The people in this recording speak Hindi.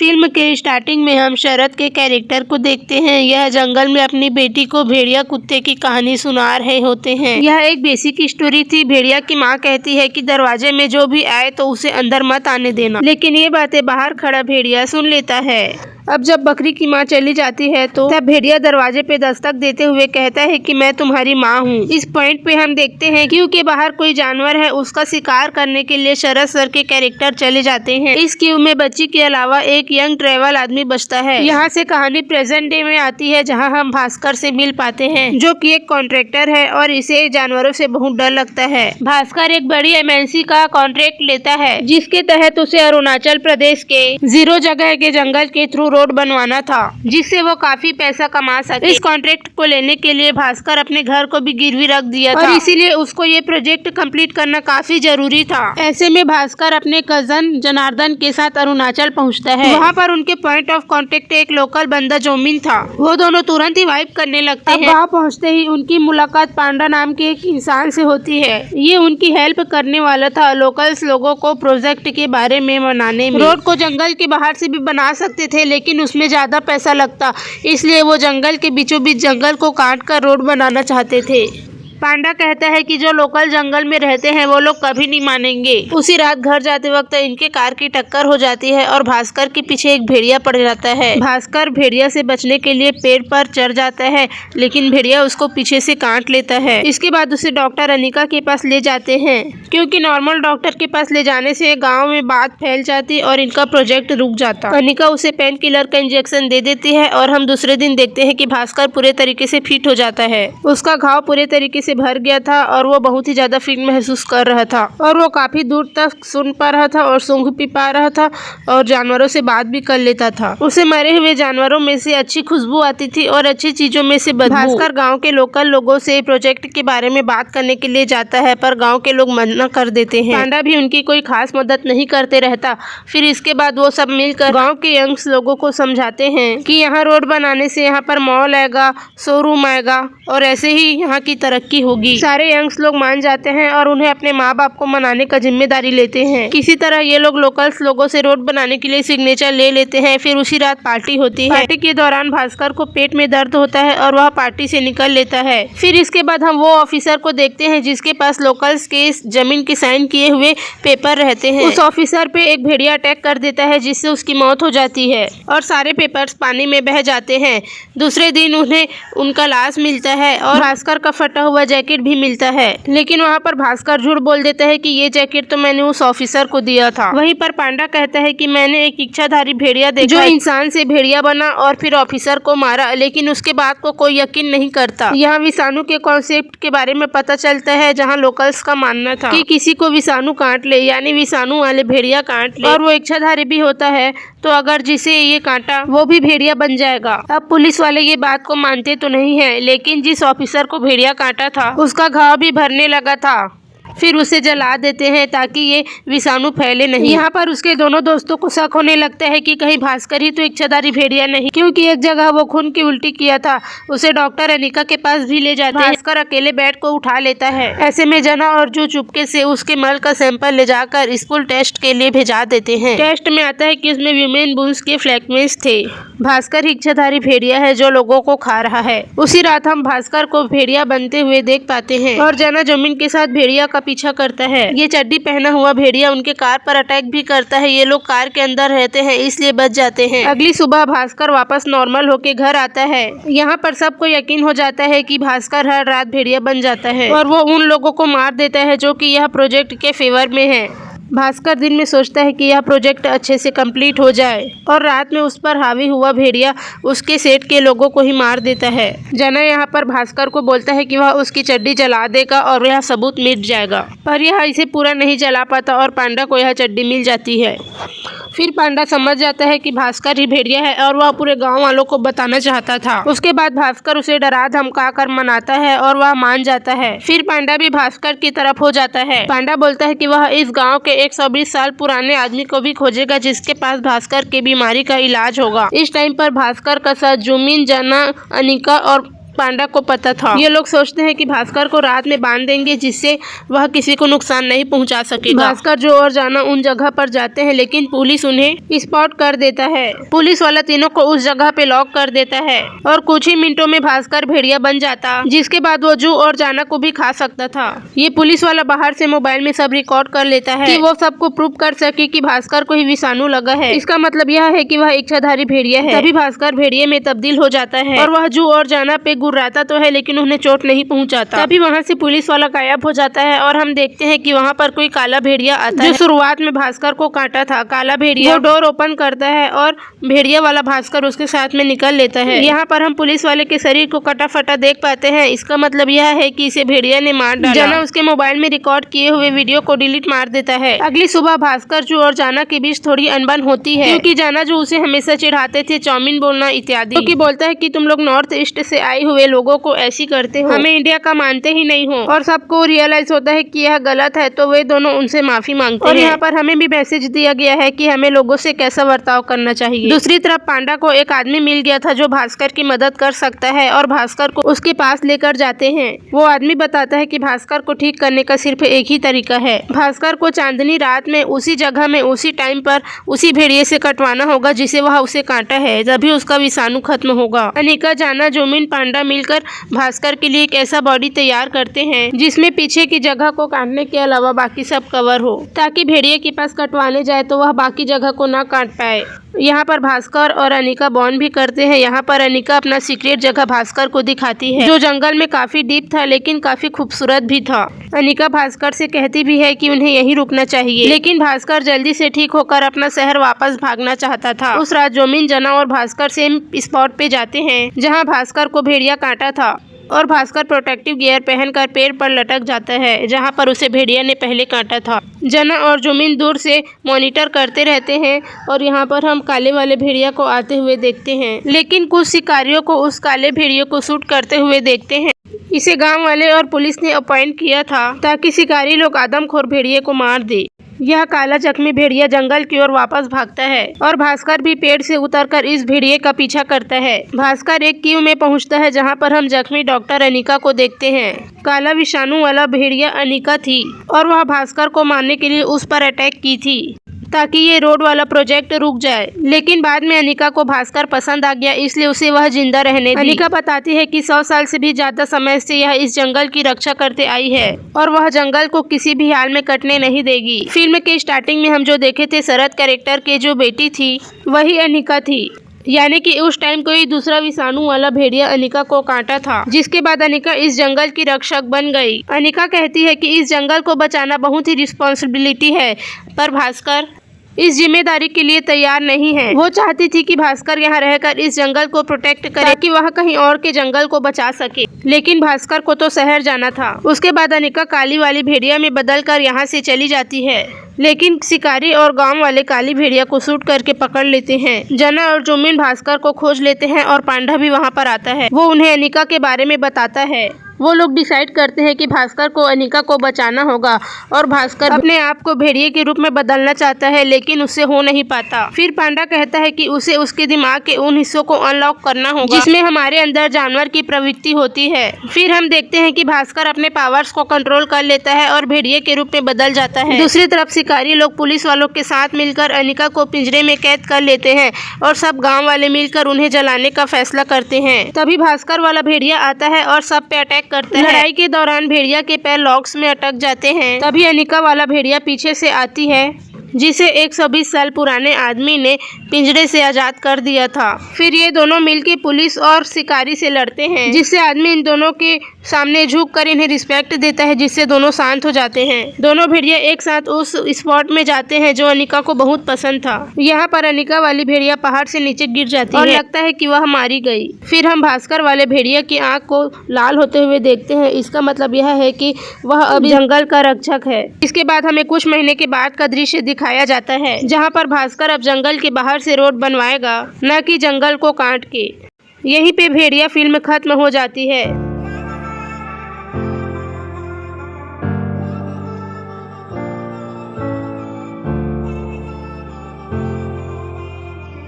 फिल्म के स्टार्टिंग में हम शरद के कैरेक्टर को देखते हैं। यह जंगल में अपनी बेटी को भेड़िया कुत्ते की कहानी सुना रहे होते हैं। यह एक बेसिक स्टोरी थी। भेड़िया की माँ कहती है कि दरवाजे में जो भी आए तो उसे अंदर मत आने देना, लेकिन ये बातें बाहर खड़ा भेड़िया सुन लेता है। अब जब बकरी की माँ चली जाती है तो तब भेड़िया दरवाजे पे दस्तक देते हुए कहता है कि मैं तुम्हारी माँ हूँ। इस पॉइंट पे हम देखते हैं क्योंकि बाहर कोई जानवर है उसका शिकार करने के लिए शरद सर के कैरेक्टर चले जाते हैं। इस क्यू में बच्ची के अलावा एक यंग ट्रैवल आदमी बचता है। यहाँ से कहानी प्रेजेंट डे में आती है जहाँ हम भास्कर से मिल पाते हैं, जो कि एक कॉन्ट्रैक्टर है और इसे जानवरों से बहुत डर लगता है। भास्कर एक बड़ी MNC का कॉन्ट्रैक्ट लेता है जिसके तहत उसे अरुणाचल प्रदेश के 0 जगह के जंगल के थ्रू रोड बनवाना था, जिससे वो काफी पैसा कमा सके। इस कॉन्ट्रैक्ट को लेने के लिए भास्कर अपने घर को भी गिरवी रख दिया था और इसीलिए उसको ये प्रोजेक्ट कंप्लीट करना काफी जरूरी था। ऐसे में भास्कर अपने कजन जनार्दन के साथ अरुणाचल पहुंचता है। वहाँ पर उनके पॉइंट ऑफ कांटेक्ट एक लोकल बंदा जोमिन था। वो दोनों तुरंत ही वाइब करने लगते हैं। वहाँ पहुँचते ही उनकी मुलाकात पांडा नाम के एक इंसान से होती है। ये उनकी हेल्प करने वाला था लोकल्स लोगों को प्रोजेक्ट के बारे में मनाने में। रोड को जंगल के बाहर से भी बना सकते थे, लेकिन उसमें ज्यादा पैसा लगता, इसलिए वो जंगल के बीचों बीच जंगल को काट कर रोड बनाना चाहते थे। पांडा कहता है कि जो लोकल जंगल में रहते हैं वो लोग कभी नहीं मानेंगे। उसी रात घर जाते वक्त इनके कार की टक्कर हो जाती है और भास्कर के पीछे एक भेड़िया पड़ जाता है। भास्कर भेड़िया से बचने के लिए पेड़ पर चढ़ जाता है, लेकिन भेड़िया उसको पीछे से काट लेता है। इसके बाद उसे डॉक्टर अनिका के पास ले जाते हैं, क्योंकि नॉर्मल डॉक्टर के पास ले जाने से गाँव में बात फैल जाती और इनका प्रोजेक्ट रुक जाता। अनिका उसे पेन किलर का इंजेक्शन दे देती है और हम दूसरे दिन देखते हैं कि भास्कर पूरे तरीके से फिट हो जाता है। उसका घाव पूरे तरीके से भर गया था और वो बहुत ही ज्यादा फिट महसूस कर रहा था और वो काफी दूर तक सुन पा रहा था और सूंघ भी पा रहा था और जानवरों से बात भी कर लेता था। उसे मरे हुए जानवरों में से अच्छी खुशबू आती थी और अच्छी चीजों में से बदबू। भास्कर गांव के लोकल लोगों से प्रोजेक्ट के बारे में बात करने के लिए जाता है, पर गाँव के लोग मना कर देते हैं। पांडा भी उनकी कोई खास मदद नहीं करते रहता। फिर इसके बाद वो सब मिलकर गाँव के यंग्स लोगों को समझाते हैं कि यहाँ रोड बनाने से यहाँ पर मॉल आएगा, शोरूम आएगा और ऐसे ही यहाँ की तरक्की होगी। सारे यंग्स लोग मान जाते हैं और उन्हें अपने माँ बाप को मनाने का जिम्मेदारी लेते हैं। किसी तरह ये लोग लोकल्स लोगों से रोड बनाने के लिए सिग्नेचर ले लेते हैं। फिर उसी रात पार्टी होती है। पार्टी के दौरान भास्कर को पेट में दर्द होता है और वह पार्टी से निकल लेता है। फिर इसके बाद हम वो ऑफिसर को देखते हैं जिसके पास लोकल्स के जमीन के साइन किए हुए पेपर रहते हैं। उस ऑफिसर पे एक भेड़िया अटैक कर देता है जिससे उसकी मौत हो जाती है और सारे पेपर्स पानी में बह जाते हैं। दूसरे दिन उन्हें उनका लाश मिलता है और भास्कर का फटा हुआ जैकेट भी मिलता है, लेकिन वहाँ पर भास्कर झूठ बोल देता है कि ये जैकेट तो मैंने उस ऑफिसर को दिया था। वहीं पर पांडा कहता है कि मैंने एक इच्छाधारी भेड़िया देखा जो इंसान से भेड़िया बना और फिर ऑफिसर को मारा, लेकिन उसके बाद को कोई यकीन नहीं करता। यहाँ विषाणु के कॉन्सेप्ट के बारे में पता चलता है, जहाँ लोकल्स का मानना था कि किसी को विषाणु काट ले, यानी विषाणु वाले भेड़िया काट ले और वो इच्छाधारी भी होता है, तो अगर जिसे ये काटा वो भी भेड़िया बन जाएगा। अब पुलिस वाले ये बात को मानते तो नहीं है, लेकिन जिस ऑफिसर को भेड़िया काटा था उसका घाव भी भरने लगा था। फिर उसे जला देते हैं ताकि ये विषाणु फैले नहीं। यहाँ पर उसके दोनों दोस्तों को शक होने लगता है कि कहीं भास्कर ही तो इच्छाधारी भेड़िया नहीं, क्योंकि एक जगह वो खून की उल्टी किया था। उसे डॉक्टर अनिका के पास भी ले जाते हैं। भास्कर अकेले बेड को उठा लेता है। ऐसे में जना और जो चुपके से उसके मल का सैंपल ले जाकर स्कूल टेस्ट के लिए भेजा देते हैं। टेस्ट में आता है कि उसमें ह्यूमन बून्स के फ्रैगमेंट्स थे। भास्कर इच्छाधारी भेड़िया है जो लोगों को खा रहा है। उसी रात हम भास्कर को भेड़िया बनते हुए देख पाते हैं और जना जमीन के साथ भेड़िया का पीछा करता है। ये चड्डी पहना हुआ भेड़िया उनके कार पर अटैक भी करता है। ये लोग कार के अंदर रहते हैं इसलिए बच जाते हैं। अगली सुबह भास्कर वापस नॉर्मल होके घर आता है। यहाँ पर सबको यकीन हो जाता है कि भास्कर हर रात भेड़िया बन जाता है और वो उन लोगों को मार देता है जो कि यह प्रोजेक्ट के फेवर में है। भास्कर दिन में सोचता है कि यह प्रोजेक्ट अच्छे से कंप्लीट हो जाए और रात में उस पर हावी हुआ भेड़िया उसके सेट के लोगों को ही मार देता है। जना यहाँ पर भास्कर को बोलता है कि वह उसकी चड्डी जला देगा और यह सबूत मिट जाएगा, पर यह इसे पूरा नहीं जला पाता और पांडा को यह चड्डी मिल जाती है। फिर पांडा समझ जाता है कि भास्कर ही भेड़िया है और वह पूरे गांव वालों को बताना चाहता था। उसके बाद भास्कर उसे डरा धमका कर मनाता है और वह मान जाता है। फिर पांडा भी भास्कर की तरफ हो जाता है। पांडा बोलता है कि वह इस गांव के 120 साल पुराने आदमी को भी खोजेगा जिसके पास भास्कर की बीमारी का इलाज होगा। इस टाइम पर भास्कर का साथ जुमिन, जना, अनिका और पांडा को पता था। ये लोग सोचते हैं कि भास्कर को रात में बांध देंगे जिससे वह किसी को नुकसान नहीं पहुंचा सकेगा। भास्कर जो और जाना उन जगह पर जाते हैं लेकिन पुलिस उन्हें स्पॉट कर देता है। पुलिस वाला तीनों को उस जगह पे लॉक कर देता है और कुछ ही मिनटों में भास्कर भेड़िया बन जाता, जिसके बाद वो जू और जाना को भी खा सकता था। ये पुलिस वाला बाहर से मोबाइल में सब रिकॉर्ड कर लेता है कि वो सबको प्रूव कर सके कि भास्कर को ही विषाणु लगा है। इसका मतलब यह है कि वह इच्छाधारी भेड़िया है। तभी भास्कर भेड़िए में तब्दील हो जाता है और वह जू और जाना पे गुर्राता तो है लेकिन उन्हें चोट नहीं पहुंचाता। तभी वहाँ से पुलिस वाला गायब हो जाता है और हम देखते हैं कि वहाँ पर कोई काला भेड़िया आता है जो शुरुआत में भास्कर को काटा था। काला भेड़िया डोर ओपन करता है और भेड़िया वाला भास्कर उसके साथ में निकल लेता है। यहाँ पर हम पुलिस वाले के शरीर को कटा फटा देख पाते हैं। इसका मतलब यह है कि इसे भेड़िया ने मार डाला। जाना उसके मोबाइल में रिकॉर्ड किए हुए वीडियो को डिलीट मार देता है। अगली सुबह भास्कर जू और जाना के बीच थोड़ी अनबन होती है क्योंकि जाना जो उसे हमेशा चिढ़ाते थे चाउमीन बोलना इत्यादि, क्योंकि बोलता है कि तुम लोग नॉर्थ ईस्ट से आए हुए लोगों को ऐसी करते हो, हमें इंडिया का मानते ही नहीं हो। और सबको रियलाइज होता है कि यह गलत है तो वे दोनों उनसे माफी मांगते हैं। और यहाँ पर हमें भी मैसेज दिया गया है कि हमें लोगों से कैसा बर्ताव करना चाहिए। दूसरी तरफ पांडा को एक आदमी मिल गया था जो भास्कर की मदद कर सकता है और भास्कर को उसके पास लेकर जाते हैं। वो आदमी बताता है कि भास्कर को ठीक करने का सिर्फ एक ही तरीका है। भास्कर को चांदनी रात में उसी जगह में उसी टाइम पर उसी भेड़िए से कटवाना होगा जिसे वह उसे काटा है, तभी उसका विषाणु खत्म होगा। अनिका, जाना, जोमिन, पांडा मिलकर भास्कर के लिए एक ऐसा बॉडी तैयार करते हैं जिसमें पीछे की जगह को काटने के अलावा बाकी सब कवर हो, ताकि भेड़िए के पास कटवाने जाए तो वह बाकी जगह को ना काट पाए। यहाँ पर भास्कर और अनिका बॉन्ड भी करते हैं। यहाँ पर अनिका अपना सीक्रेट जगह भास्कर को दिखाती है जो जंगल में काफी डीप था लेकिन काफी खूबसूरत भी था। अनिका भास्कर से कहती भी है कि उन्हें यहीं रुकना चाहिए, लेकिन भास्कर जल्दी से ठीक होकर अपना शहर वापस भागना चाहता था। उस रात जोमिन, जना और भास्कर सेम स्पॉट पे जाते हैं जहाँ भास्कर को भेड़िया काटा था और भास्कर प्रोटेक्टिव गियर पहनकर पेड़ पर लटक जाता है जहां पर उसे भेड़िया ने पहले काटा था। जना और जोमिन दूर से मॉनिटर करते रहते हैं और यहां पर हम काले वाले भेड़िया को आते हुए देखते हैं, लेकिन कुछ शिकारियों को उस काले भेड़िए को शूट करते हुए देखते हैं। इसे गांव वाले और पुलिस ने अपॉइंट किया था ताकि शिकारी लोग आदमखोर भेड़िए को मार दे। यह काला जख्मी भेड़िया जंगल की ओर वापस भागता है और भास्कर भी पेड़ से उतरकर इस भेड़िए का पीछा करता है। भास्कर एक कीव में पहुंचता है जहां पर हम जख्मी डॉक्टर अनिका को देखते हैं। काला विषाणु वाला भेड़िया अनिका थी और वह भास्कर को मारने के लिए उस पर अटैक की थी ताकि ये रोड वाला प्रोजेक्ट रुक जाए, लेकिन बाद में अनिका को भास्कर पसंद आ गया इसलिए उसे वह जिंदा रहने दी। अनिका बताती है कि 100 साल से भी ज्यादा समय से यह इस जंगल की रक्षा करते आई है और वह जंगल को किसी भी हाल में कटने नहीं देगी। फिल्म के स्टार्टिंग में हम जो देखे थे शरद कैरेक्टर के जो बेटी थी वही अनिका थी, यानी कि उस टाइम कोई दूसरा विषाणु वाला भेड़िया अनिका को काटा था, जिसके बाद अनिका इस जंगल की रक्षक बन गई। अनिका कहती है कि इस जंगल को बचाना बहुत ही रिस्पॉन्सिबिलिटी है, पर भास्कर इस जिम्मेदारी के लिए तैयार नहीं है। वो चाहती थी कि भास्कर यहाँ रहकर इस जंगल को प्रोटेक्ट करे ताकि वह कहीं और के जंगल को बचा सके, लेकिन भास्कर को तो शहर जाना था। उसके बाद अनिका काली वाली भेड़िया में बदलकर यहाँ से चली जाती है, लेकिन शिकारी और गांव वाले काली भेड़िया को शूट करके पकड़ लेते हैं। जना और जोमिन भास्कर को खोज लेते हैं और पांडा भी वहाँ पर आता है। वो उन्हें अनिका के बारे में बताता है। वो लोग डिसाइड करते हैं कि भास्कर को अनिका को बचाना होगा और भास्कर अपने आप को भेड़िए के रूप में बदलना चाहता है, लेकिन उससे हो नहीं पाता। फिर पांडा कहता है कि उसे उसके दिमाग के उन हिस्सों को अनलॉक करना होगा जिसमें हमारे अंदर जानवर की प्रवृत्ति होती है। फिर हम देखते हैं कि भास्कर अपने पावर्स को कंट्रोल कर लेता है और भेड़िए के रूप में बदल जाता है। दूसरी तरफ शिकारी लोग पुलिस वालों के साथ मिलकर अनिका को पिंजरे में कैद कर लेते हैं और सब गाँव वाले मिलकर उन्हें जलाने का फैसला करते हैं। तभी भास्कर वाला भेड़िया आता है और सब पे अटैक करता है। लड़ाई के दौरान भेड़िया के पैर लॉक्स में अटक जाते हैं। तभी अनिका वाला भेड़िया पीछे से आती है जिसे 120 साल पुराने आदमी ने पिंजरे से आजाद कर दिया था। फिर ये दोनों मिलकर पुलिस और शिकारी से लड़ते हैं, जिससे आदमी इन दोनों के सामने झुककर इन्हें रिस्पेक्ट देता है, जिससे दोनों शांत हो जाते हैं। दोनों भेड़िया एक साथ उस स्पॉट में जाते हैं जो अनिका को बहुत पसंद था। यहाँ पर अनिका वाली भेड़िया पहाड़ से नीचे गिर जाती है और लगता है कि वह मारी गई। फिर हम भास्कर वाले भेड़िया की आंख को लाल होते हुए देखते हैं। इसका मतलब यह है कि वह अब जंगल का रक्षक है। इसके बाद हमें कुछ महीने के बाद का दृश्य दिखाया जाता है जहाँ पर भास्कर अब जंगल के बाहर से रोड बनवाएगा, न कि जंगल को काट के। यहीं पे भेड़िया फिल्म खत्म हो जाती है।